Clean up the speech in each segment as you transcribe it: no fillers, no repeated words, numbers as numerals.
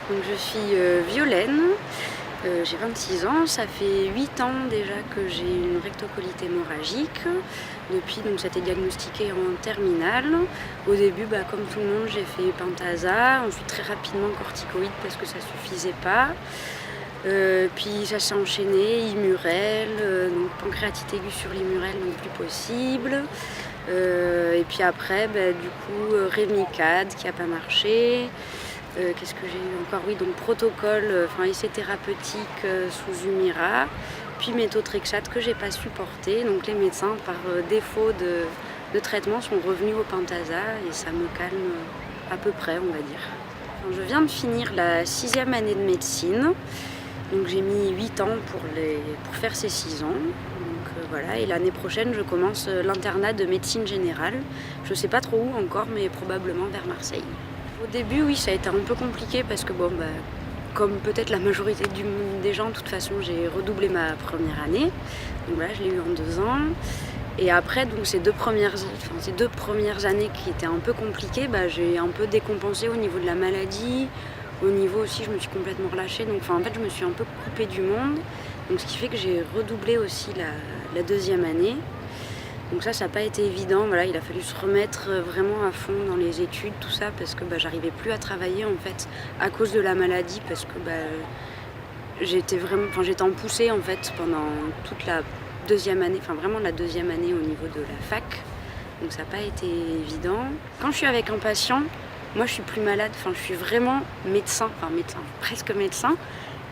Donc je suis Violaine, j'ai 26 ans, ça fait 8 ans déjà que j'ai une rectocolite hémorragique. Depuis, donc ça a été diagnostiqué en terminale. Au début, comme tout le monde, j'ai fait Pentasa, ensuite très rapidement corticoïdes parce que ça suffisait pas. Puis ça s'est enchaîné, Immurel, donc pancréatite aiguë sur l'Immurel, donc plus possible. Et puis après, du coup, Rémicade qui n'a pas marché. Qu'est-ce que j'ai eu encore? Oui, donc protocole, essai thérapeutique sous Humira, puis méthotrexate que j'ai pas supporté. Donc les médecins, par défaut de traitement, sont revenus au Pentasa et ça me calme à peu près, on va dire. Je viens de finir la 6e année de médecine, donc j'ai mis 8 ans pour faire ces 6 ans. Donc voilà, et l'année prochaine, je commence l'internat de médecine générale. Je sais pas trop où encore, mais probablement vers Marseille. Au début, oui, ça a été un peu compliqué parce que comme peut-être la majorité des gens, de toute façon, j'ai redoublé ma première année. Donc là, je l'ai eu en 2 ans. Et après, donc ces deux premières années qui étaient un peu compliquées, j'ai un peu décompensé au niveau de la maladie. Au niveau aussi, je me suis complètement relâchée. Donc en fait, je me suis un peu coupée du monde. Donc ce qui fait que j'ai redoublé aussi la 2e année. Donc ça n'a pas été évident, voilà, il a fallu se remettre vraiment à fond dans les études, tout ça, parce que j'arrivais plus à travailler en fait à cause de la maladie, parce que j'étais en poussée en fait pendant toute la 2e année, vraiment la 2e année au niveau de la fac, donc ça n'a pas été évident. Quand je suis avec un patient, moi je suis plus malade, je suis vraiment médecin, presque médecin,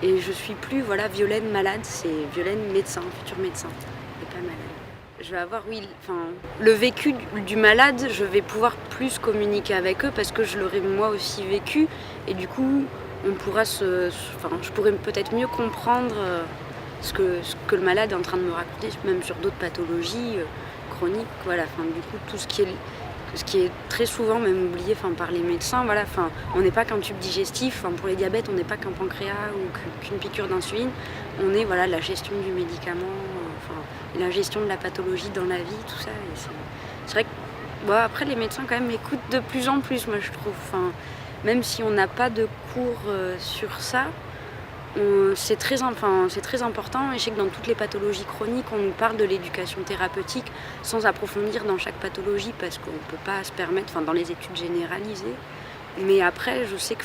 et je suis plus Violaine malade, c'est Violaine médecin, futur médecin, et pas malade. Je vais avoir, le vécu du malade, je vais pouvoir plus communiquer avec eux parce que je l'aurai moi aussi vécu et du coup, je pourrais peut-être mieux comprendre ce que le malade est en train de me raconter, même sur d'autres pathologies chroniques, voilà. Du coup, tout ce qui est très souvent même oublié par les médecins, voilà. On n'est pas qu'un tube digestif, pour les diabètes, on n'est pas qu'un pancréas ou qu'une piqûre d'insuline, on est la gestion du médicament, la gestion de la pathologie dans la vie, tout ça. Et c'est vrai que après les médecins quand même écoutent de plus en plus, moi je trouve. Même si on n'a pas de cours sur ça, c'est très important. Et je sais que dans toutes les pathologies chroniques, on nous parle de l'éducation thérapeutique sans approfondir dans chaque pathologie parce qu'on ne peut pas se permettre, dans les études généralisées. Mais après, je sais que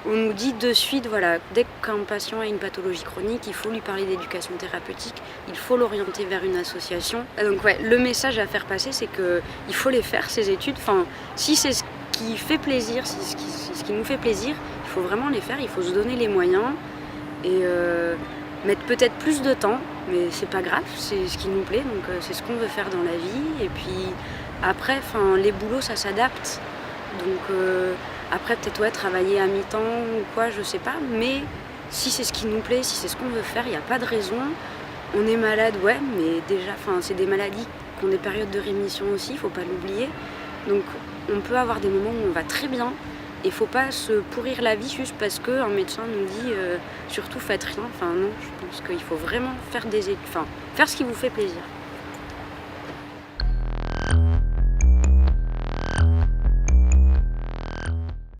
on nous dit de suite, dès qu'un patient a une pathologie chronique, il faut lui parler d'éducation thérapeutique, il faut l'orienter vers une association. Donc le message à faire passer, c'est qu'il faut les faire, ces études. Si c'est ce qui fait plaisir, si c'est ce qui nous fait plaisir, il faut vraiment les faire, il faut se donner les moyens et mettre peut-être plus de temps, mais c'est pas grave, c'est ce qui nous plaît, donc c'est ce qu'on veut faire dans la vie. Et puis après, les boulots, ça s'adapte. Donc après, peut-être travailler à mi-temps ou quoi, je sais pas. Mais si c'est ce qui nous plaît, si c'est ce qu'on veut faire, il n'y a pas de raison. On est malade, mais déjà, c'est des maladies qui ont des périodes de rémission aussi, il ne faut pas l'oublier. Donc on peut avoir des moments où on va très bien. Et il ne faut pas se pourrir la vie juste parce qu'un médecin nous dit surtout faites rien. Non, je pense qu'il faut vraiment faire faire ce qui vous fait plaisir.